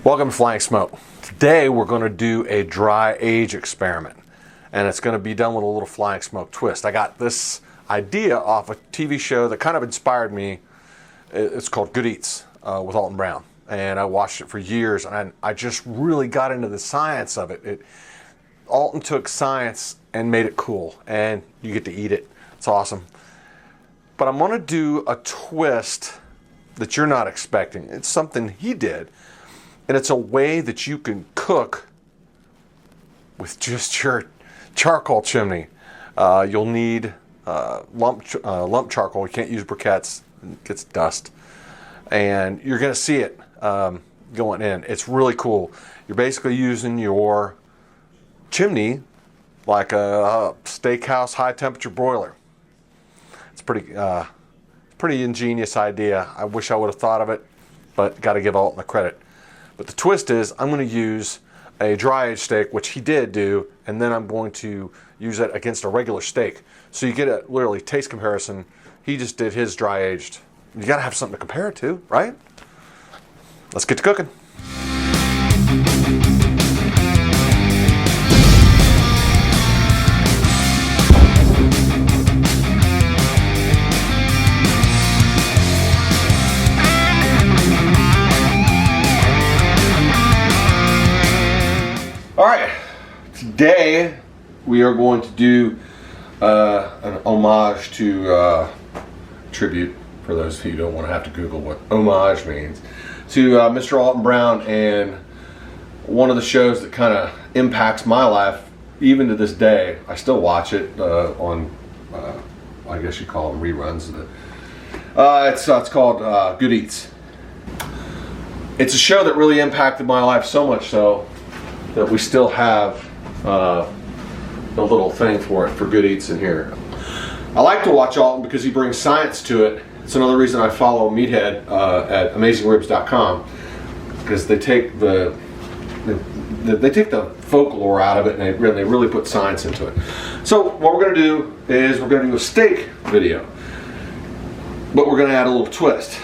Welcome to Flying Smoke. Today we're going to do a dry age experiment, and it's going to be done with a little flying smoke twist. I got this idea off a TV show that kind of inspired me. It's called Good Eats with Alton Brown, and I watched it for years, and I just really got into the science of it. Alton took science and made it cool, and you get to eat it. It's awesome. But I'm going to do a twist that you're not expecting. It's something he did. And it's a way that you can cook with just your charcoal chimney. You'll need lump charcoal. You can't use briquettes. It gets dust. And you're going to see it going in. It's really cool. You're basically using your chimney like a steakhouse high temperature broiler. It's pretty ingenious idea. I wish I would have thought of it, but got to give Alton the credit. But the twist is I'm going to use a dry aged steak, which he did do, and then I'm going to use it against a regular steak. So you get a literally taste comparison. He just did his dry aged. You got to have something to compare it to, right? Let's get to cooking. Alright, today we are going to do an homage to, tribute, for those of you who don't want to have to Google what homage means, to Mr. Alton Brown, and one of the shows that kind of impacts my life, even to this day. I still watch it on, I guess you call them reruns. It's called Good Eats. It's a show that really impacted my life so much so that we still have a little thing for it, for Good Eats in here. I like to watch Alton because he brings science to it. It's another reason I follow Meathead at AmazingRibs.com, because they take the folklore out of it and they really put science into it. So what we're going to do is we're going to do a steak video, but we're going to add a little twist.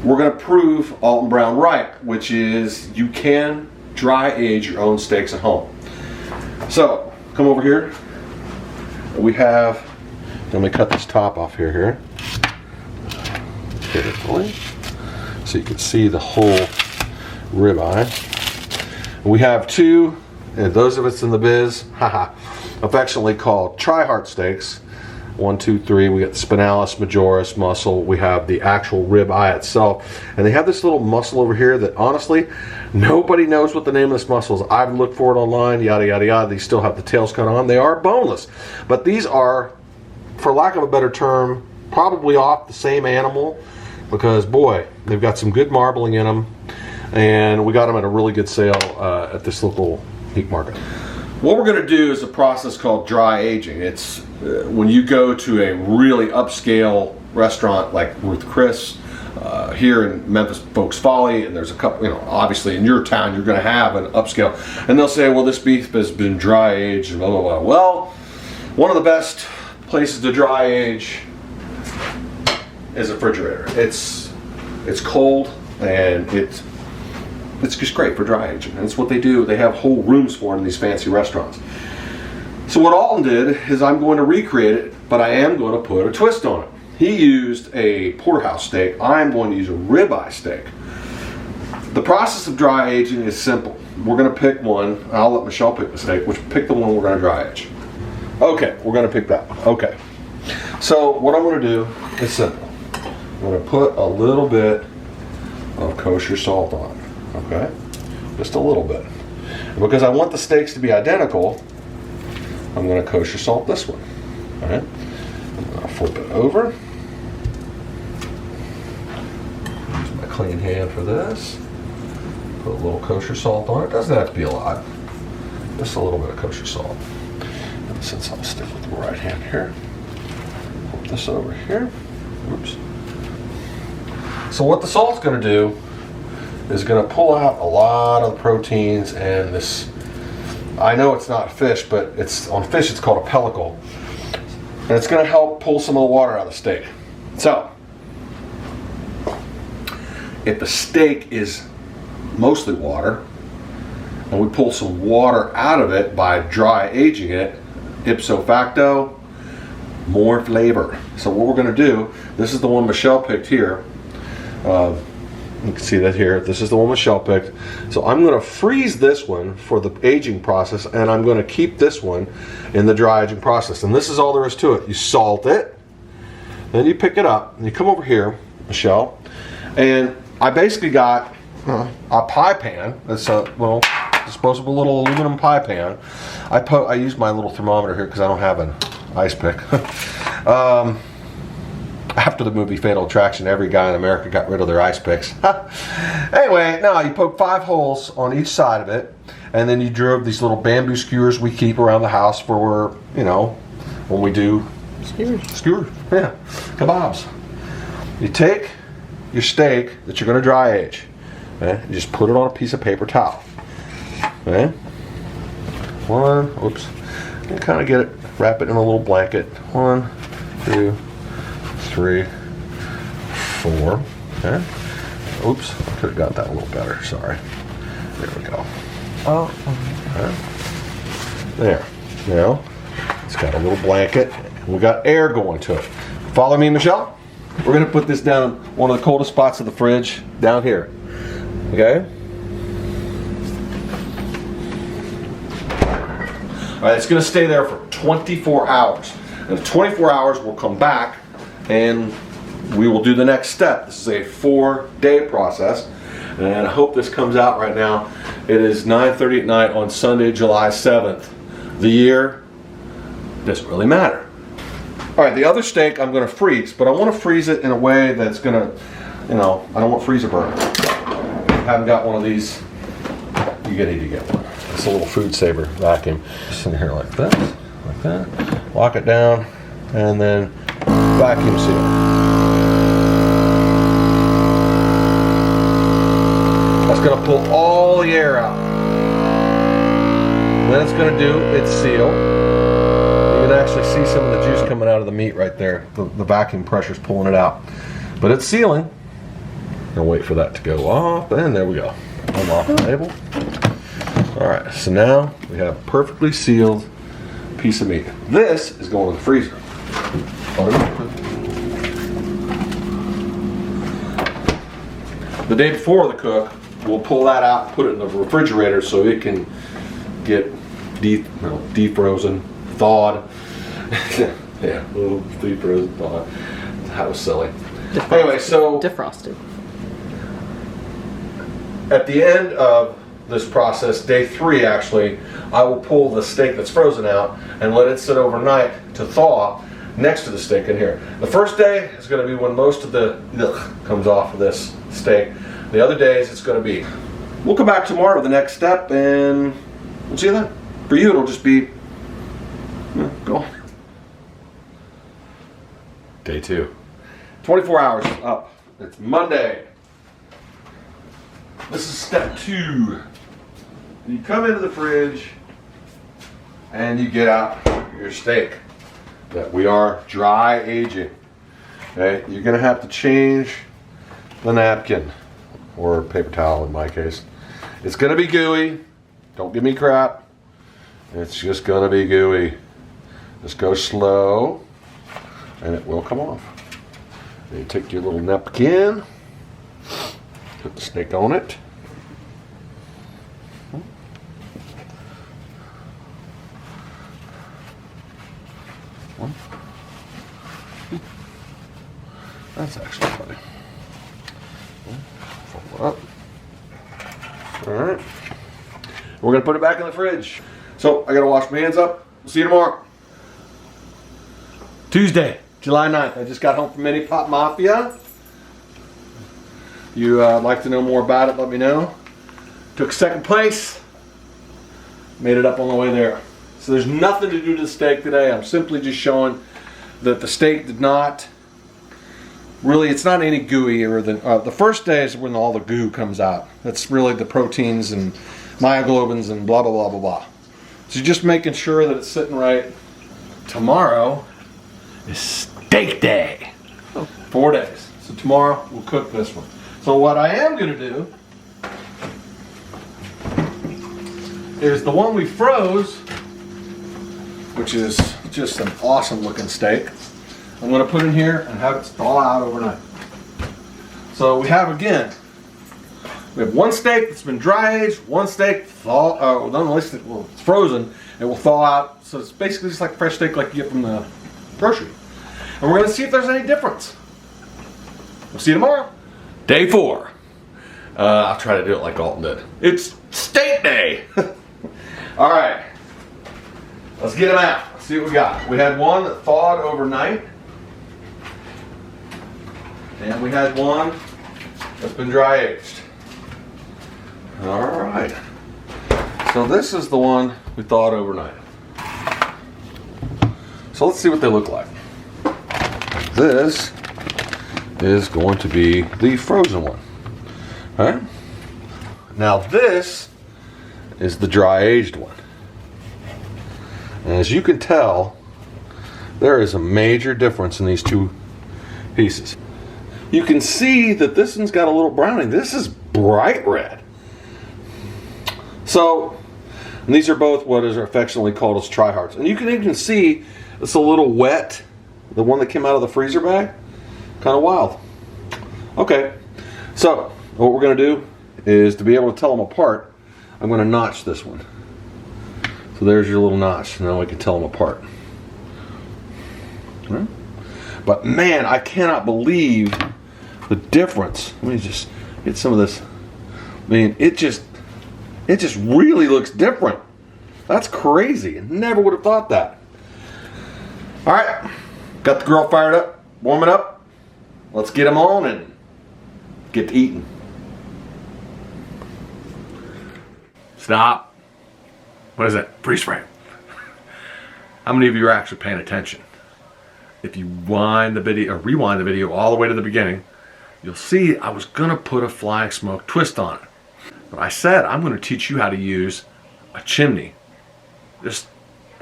We're going to prove Alton Brown right, which is you can dry age your own steaks at home. So, come over here. We have, let me cut this top off here. Carefully, so you can see the whole ribeye. We have two, and those of us in the biz, affectionately called tri-heart steaks. 1, 2, 3. We got the spinalis majoris muscle. We have the actual rib eye itself, and they have this little muscle over here that honestly nobody knows what the name of this muscle is. I've looked for it online, yada yada yada. These still have the tails cut on. They are boneless, but these are, for lack of a better term, probably off the same animal, because boy, they've got some good marbling in them, and we got them at a really good sale at this local meat market. What we're going to do is a process called dry aging. It's when you go to a really upscale restaurant like Ruth Chris here in Memphis, Folks Folly, and there's a couple, obviously in your town you're going to have an upscale, and they'll say, well, this beef has been dry aged and blah blah blah. Well, one of the best places to dry age is a refrigerator. It's cold and it's just great for dry aging. That's what they do. They have whole rooms for it in these fancy restaurants. So what Alton did is I'm going to recreate it, but I am going to put a twist on it. He used a porterhouse steak. I'm going to use a ribeye steak. The process of dry aging is simple. We're going to pick one. I'll let Michelle pick the steak. Pick the one we're going to dry age. Okay, we're going to pick that one. Okay. So what I'm going to do is simple. I'm going to put a little bit of kosher salt on it. Okay, just a little bit. And because I want the steaks to be identical, I'm going to kosher salt this one. All right, I'm going to flip it over. Use my clean hand for this. Put a little kosher salt on it. Doesn't have to be a lot. Just a little bit of kosher salt. And since I'll stick with the right hand here, flip this over here. Oops. So what the salt's going to do is going to pull out a lot of the proteins and this, I know it's not fish, but it's on fish it's called a pellicle, and it's going to help pull some of the water out of the steak. So if the steak is mostly water, and we pull some water out of it by dry aging it, ipso facto, more flavor. So what we're going to do, this is the one Michelle picked here. You can see that here. This is the one Michelle picked. So I'm going to freeze this one for the aging process, and I'm going to keep this one in the dry aging process. And this is all there is to it. You salt it, then you pick it up, and you come over here, Michelle, and I basically got a pie pan. It's a little disposable little aluminum pie pan. I use my little thermometer here because I don't have an ice pick. After the movie Fatal Attraction, every guy in America got rid of their ice picks. Anyway, now you poke 5 holes on each side of it, and then you drove these little bamboo skewers we keep around the house for, when we do skewers, yeah, kebabs. You take your steak that you're going to dry age, okay? You just put it on a piece of paper towel. Okay? Oops. You kind of get it, wrap it in a little blanket. 1, 2, 3, 4. Okay. Oops, could have got that a little better. Sorry. There we go. Oh. Okay. There. Now, it's got a little blanket. We got air going to it. Follow me, Michelle. We're going to put this down one of the coldest spots of the fridge, down here. Okay. All right, it's going to stay there for 24 hours. In 24 hours, we'll come back and we will do the next step. This is a 4-day process, and I hope this comes out right now. It is 9:30 at night on Sunday, July 7th. The year doesn't really matter. All right, the other steak I'm going to freeze, but I want to freeze it in a way that's going to, I don't want freezer burn. If you haven't got one of these, you need to get one. It's a little food saver vacuum. Just in here like that, lock it down, and then vacuum seal. That's going to pull all the air out. Then it's going to do its seal. You can actually see some of the juice coming out of the meat right there. The vacuum pressure's pulling it out. But it's sealing. I'll wait for that to go off, and there we go. Unlock the label. Alright, so now we have a perfectly sealed piece of meat. This is going in the freezer. The day before the cook, we'll pull that out and put it in the refrigerator so it can get defrozen, thawed. Yeah, a little defrozen, thawed. That was silly. Defrosted. Anyway, so defrosted. At the end of this process, day 3 actually, I will pull the steak that's frozen out and let it sit overnight to thaw next to the steak in here. The first day is going to be when most of the comes off of this steak. The other days it's going to be. We'll come back tomorrow with the next step, and we'll see you then. For you, it'll just be go. Day 2. 24 hours up. It's Monday. This is step 2. You come into the fridge and you get out your steak that we are dry aging. Okay, you're gonna have to change the napkin or paper towel in my case. It's gonna be gooey. Don't give me crap. It's just gonna be gooey. Just go slow and it will come off. Then you take your little napkin, put the steak on it. That's actually funny. Fold it up. Alright. We're going to put it back in the fridge. So, I got to wash my hands up. We'll see you tomorrow. Tuesday, July 9th. I just got home from Mini Pot Mafia. You like to know more about it, let me know. Took 2nd place. Made it up on the way there. So there's nothing to do to the steak today. I'm simply just showing that the steak did not, really, it's not any gooier than, the first day is when all the goo comes out. That's really the proteins and myoglobins and blah, blah, blah, blah, blah. So you're just making sure that it's sitting right. Tomorrow is steak day. 4 days. So tomorrow we'll cook this one. So what I am going to do is the one we froze, which is just an awesome looking steak, I'm going to put in here and have it thaw out overnight. So we have, again, we have one steak that's been dry aged, one steak it's frozen, and will thaw out. So it's basically just like fresh steak like you get from the grocery. And we're going to see if there's any difference. We'll see you tomorrow. Day 4. I'll try to do it like Alton did. It's steak day. All right. Let's get them out. Let's see what we got. We had one that thawed overnight. And we had one that's been dry aged. All right. So this is the one we thawed overnight. So let's see what they look like. This is going to be the frozen one. All right. Now this is the dry aged one. And as you can tell, there is a major difference in these two pieces. You can see that this one's got a little browning. This is bright red. So, and these are both what is affectionately called as tryhards. And you can even see it's a little wet. The one that came out of the freezer bag, kind of wild. Okay, so what we're going to do is, to be able to tell them apart, I'm going to notch this one. So there's your little notch. Now we can tell them apart. Right. But man, I cannot believe the difference. Let me just get some of this. I mean, it just really looks different. That's crazy. I never would have thought that. All right, got the grill fired up, warm it up. Let's get them on and get to eating. Stop. What is that? Freeze frame. How many of you are actually paying attention? If you wind the video or rewind the video all the way to the beginning, you'll see I was gonna put a flying smoke twist on it. But I said I'm gonna teach you how to use a chimney. Just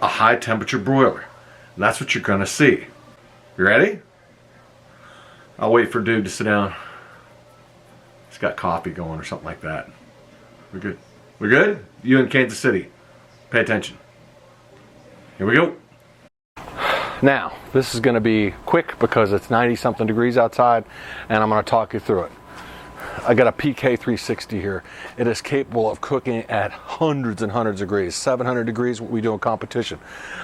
a high temperature broiler. And that's what you're gonna see. You ready? I'll wait for dude to sit down. He's got coffee going or something like that. We're good. We're good? You in Kansas City. Pay attention. Here we go. Now, this is going to be quick because it's 90 something degrees outside, and I'm going to talk you through it. I got a PK 360 here. It is capable of cooking at hundreds and hundreds of degrees. 700 degrees, what we do in competition.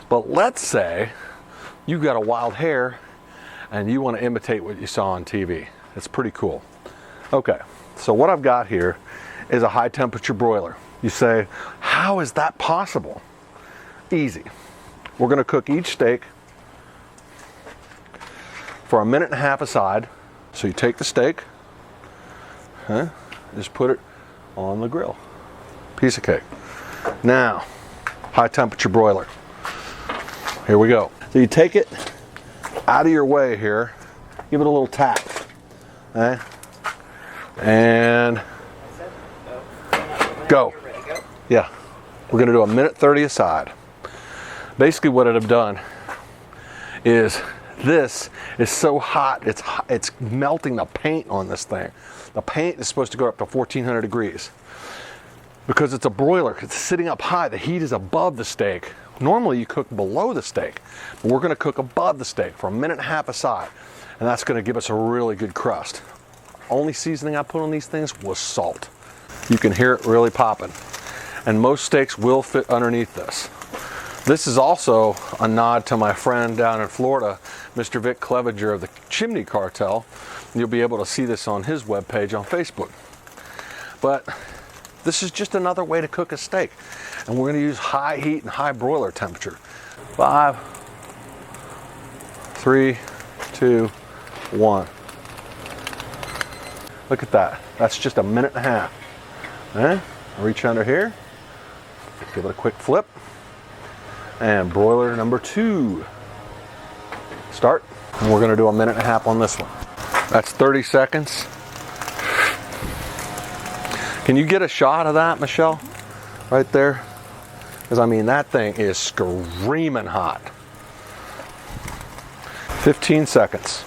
But let's say you got a wild hair and you want to imitate what you saw on TV. It's pretty cool. Okay, so what I've got here is a high temperature broiler. You say, how is that possible? Easy. We're going to cook each steak for 1.5 minutes aside. So you take the steak, just put it on the grill. Piece of cake. Now, high temperature broiler. Here we go. So you take it out of your way here, give it a little tap, and go. Yeah, we're gonna do 1.30 minutes aside. Basically what I'd have done is, this is so hot, it's melting the paint on this thing. The paint is supposed to go up to 1400 degrees. Because it's a broiler, it's sitting up high, the heat is above the steak. Normally you cook below the steak, but we're gonna cook above the steak for 1.5 minutes aside. And that's gonna give us a really good crust. Only seasoning I put on these things was salt. You can hear it really popping. And most steaks will fit underneath this. This is also a nod to my friend down in Florida, Mr. Vic Clevenger of the Chimney Cartel. You'll be able to see this on his webpage on Facebook. But this is just another way to cook a steak. And we're gonna use high heat and high broiler temperature. 5, 3, 2, 1. Look at that. That's just 1.5 minutes. Reach under here, give it a quick flip, and broiler number 2. Start. And we're going to do 1.5 minutes on this one. That's 30 seconds. Can you get a shot of that, Michelle? Right there? Because I mean, that thing is screaming hot. 15 seconds.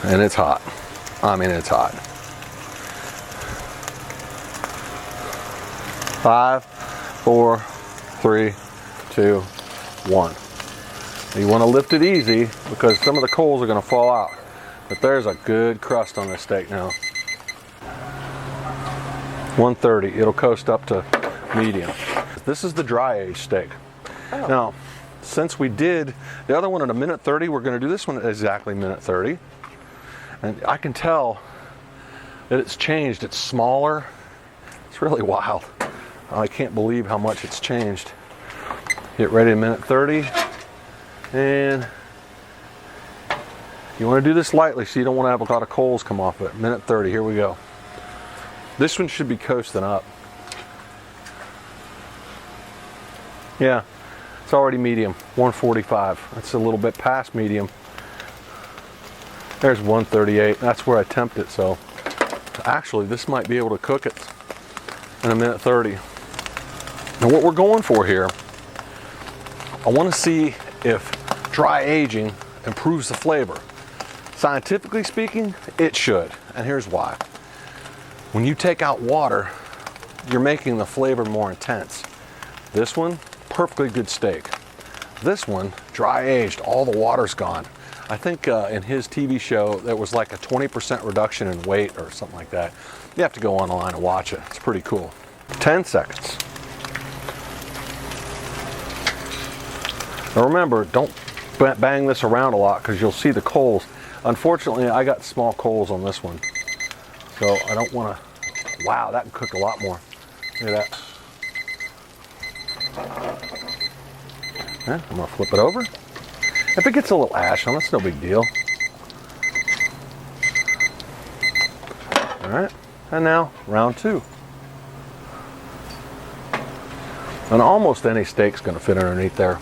And it's hot. I mean, it's hot. 5, 4, 3, 2, 1. You want to lift it easy because some of the coals are going to fall out. But there's a good crust on this steak now. 130. It'll coast up to medium. This is the dry aged steak. Oh. Now, since we did the other one at a minute 30, we're going to do this one at exactly minute 30. And I can tell that it's changed. It's smaller. It's really wild. I can't believe how much it's changed. Get ready at minute 30. And you want to do this lightly so you don't want to have a lot of coals come off it. Minute 30, here we go. This one should be coasting up. Yeah, it's already medium, 145. That's a little bit past medium. There's 138, that's where I temped it, so actually this might be able to cook it in a minute 30. Now what we're going for here, I want to see if dry aging improves the flavor. Scientifically speaking, it should, and here's why. When you take out water, you're making the flavor more intense. This one, perfectly good steak. This one, dry aged, all the water's gone. I think in his TV show, there was like a 20% reduction in weight or something like that. You have to go online and watch it. It's pretty cool. 10 seconds. Now remember, don't bang this around a lot because you'll see the coals. Unfortunately, I got small coals on this one. So I don't want to, wow, that can cook a lot more. Look at that. Yeah, I'm going to flip it over. If it gets a little ash on, that's no big deal. All right, and now round 2. And almost any steak's going to fit underneath there.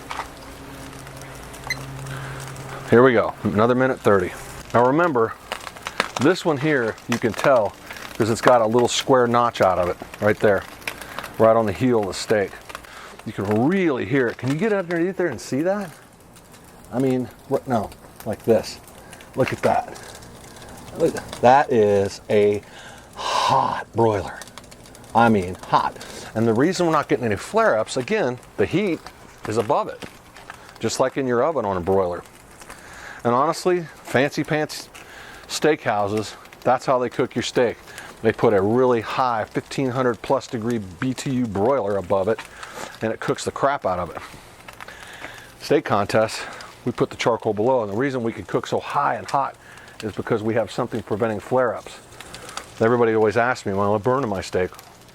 Here we go, another minute 30. Now remember, this one here, you can tell because it's got a little square notch out of it right there, right on the heel of the steak. You can really hear it. Can you get underneath there and see that? I mean, no, like this. Look at that. Look, that is a hot broiler. I mean, hot. And the reason we're not getting any flare-ups, again, the heat is above it, just like in your oven on a broiler. And honestly, fancy pants steakhouses, that's how they cook your steak. They put a really high 1500 plus degree BTU broiler above it, and it cooks the crap out of it. Steak contests, we put the charcoal below, and the reason we can cook so high and hot is because we have something preventing flare-ups. Everybody always asks me, well, I'm burning my steak.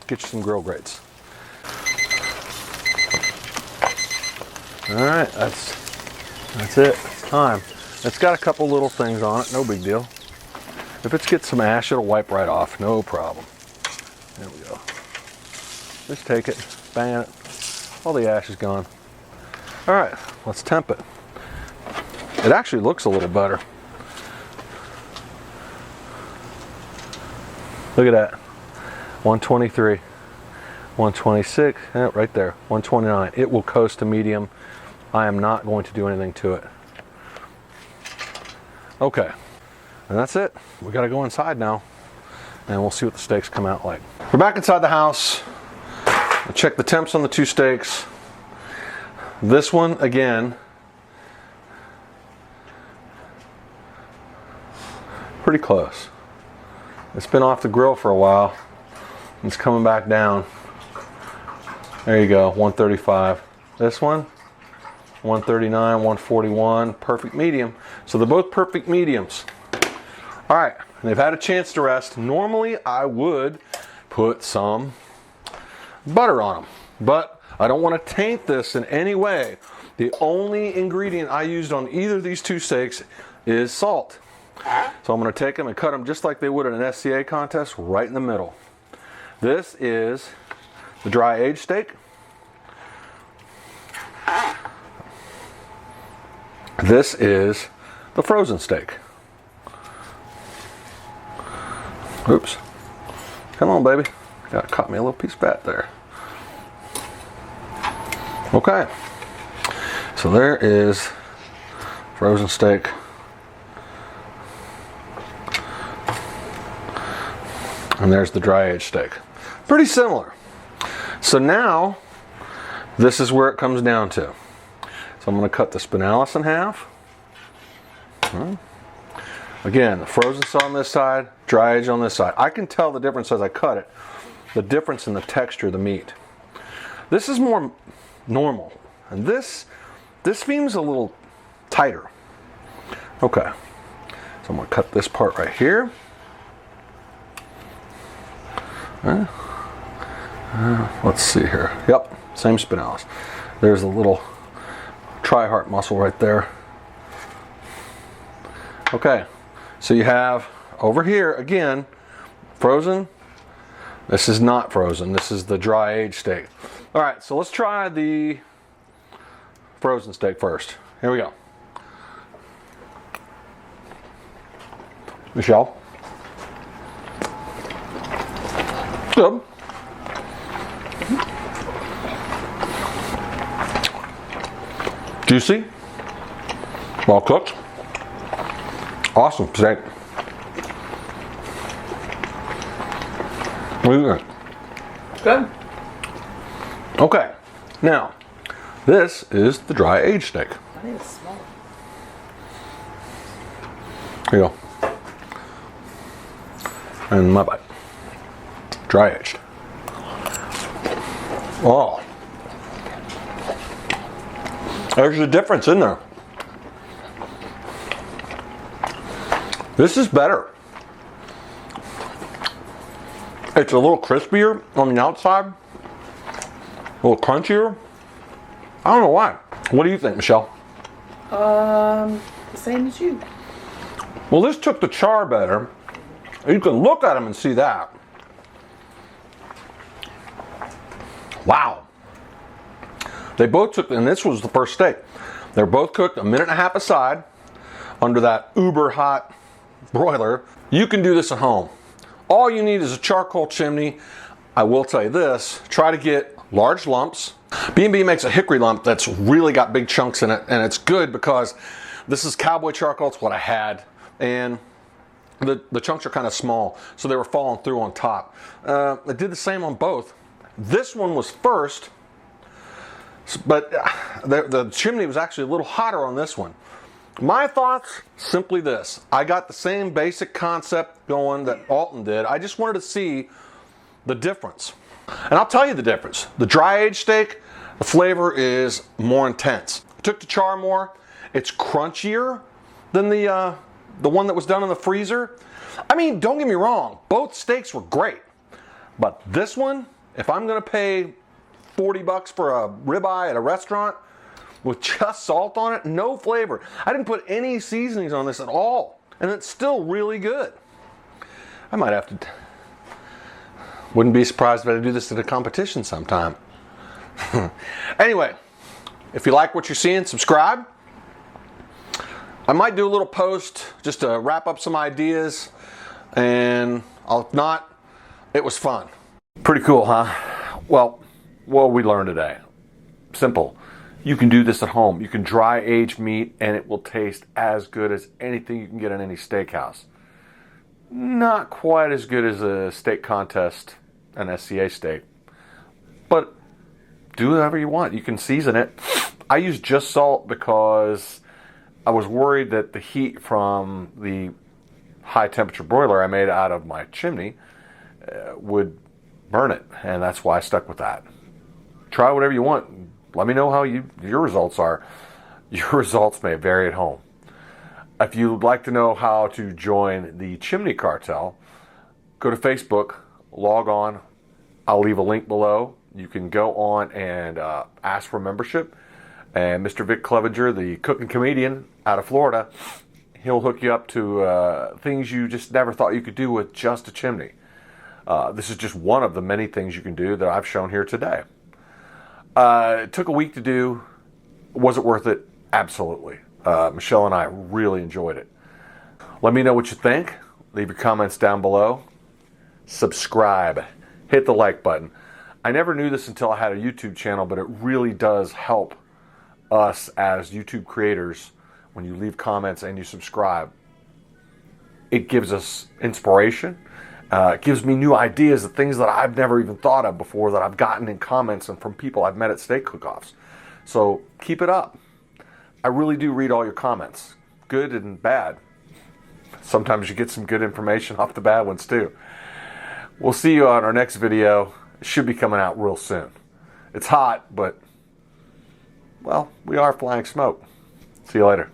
Get you some grill grates. All right, that's it. It's time. It's got a couple little things on it, no big deal. If it gets some ash, it'll wipe right off, no problem. There we go. Just take it, bang it. All the ash is gone. All right, let's temp it. It actually looks a little better. Look at that. 123, 126, right there, 129. It will coast to medium. I am not going to do anything to it. Okay, and that's it. We got to go inside now, and we'll see what the steaks come out like. We're back inside the house. I'll check the temps on the 2 steaks. This one, again, pretty close. It's been off the grill for a while. It's coming back down. There you go, 135. This one, 139, 141, perfect medium. So they're both perfect mediums. All right, they've had a chance to rest. Normally I would put some butter on them, but I don't want to taint this in any way. The only ingredient I used on either of these 2 steaks is salt. So I'm going to take them and cut them just like they would in an SCA contest, right in the middle. This is the dry aged steak. This is the frozen steak. Oops. Come on, baby. Got caught me a little piece of fat there. Okay. So there is frozen steak. And there's the dry aged steak. Pretty similar. So now, this is where it comes down to. So I'm going to cut the spinalis in half. Again, the frozen saw on this side, dry aged on this side. I can tell the difference as I cut it, the difference in the texture of the meat. This is more normal, and this seems a little tighter. Okay, so I'm going to cut this part right here. Let's see here. Yep, same spinalis. There's a little tri-heart muscle right there. Okay, so you have over here again frozen. This is not frozen. This is the dry aged steak. All right, so let's try the frozen steak first. Here we go. Michelle. Good. Juicy. Well cooked. Awesome steak. What do you think? Good. Okay, now this is the dry aged steak. I need to smell it. Here you go. And my bite. Dry aged. Oh. There's a difference in there. This is better. It's a little crispier on the outside. A little crunchier. I don't know why. What do you think, Michelle? The same as you. Well, this took the char better. You can look at them and see that. Wow. They both took, and this was the first steak. They're both cooked a minute and a half aside under that uber hot broiler. You can do this at home. All you need is a charcoal chimney. I will tell you this, try to get large lumps. B&B makes a hickory lump that's really got big chunks in it, and it's good because this is cowboy charcoal. It's what I had, and the chunks are kind of small, so they were falling through on top. I did the same on both. This one was first, but the chimney was actually a little hotter on this one. My thoughts, simply this. I got the same basic concept going that Alton did. I just wanted to see the difference. And I'll tell you the difference. The dry aged steak, the flavor is more intense. I took the char more. It's crunchier than the one that was done in the freezer. I mean, don't get me wrong. Both steaks were great. But this one, if I'm going to pay $40 for a ribeye at a restaurant with just salt on it, no flavor. I didn't put any seasonings on this at all. And it's still really good. I might have to... Wouldn't be surprised if I do this at a competition sometime. Anyway, if you like what you're seeing, subscribe. I might do a little post just to wrap up some ideas. And if not, it was fun. Pretty cool, huh? Well, what we learned today. Simple. You can do this at home. You can dry age meat and it will taste as good as anything you can get in any steakhouse. Not quite as good as a steak contest, an SCA steak. But do whatever you want. You can season it. I use just salt because I was worried that the heat from the high temperature broiler I made out of my chimney would burn it. And that's why I stuck with that. Try whatever you want. Let me know how your results are. Your results may vary at home. If you'd like to know how to join the Chimney Cartel, go to Facebook, log on. I'll leave a link below. You can go on and ask for membership. And Mr. Vic Clevenger, the cooking comedian out of Florida, he'll hook you up to things you just never thought you could do with just a chimney. This is just one of the many things you can do that I've shown here today. It took a week to do. Was it worth it? Absolutely. Michelle and I really enjoyed it. Let me know what you think. Leave your comments down below. Subscribe. Hit the like button. I never knew this until I had a YouTube channel, but it really does help us as YouTube creators when you leave comments and you subscribe. It gives us inspiration It gives me new ideas of things that I've never even thought of before that I've gotten in comments and from people I've met at steak cook-offs. So keep it up. I really do read all your comments, good and bad. Sometimes you get some good information off the bad ones too. We'll see you on our next video. It should be coming out real soon. It's hot, but, well, we are flying smoke. See you later.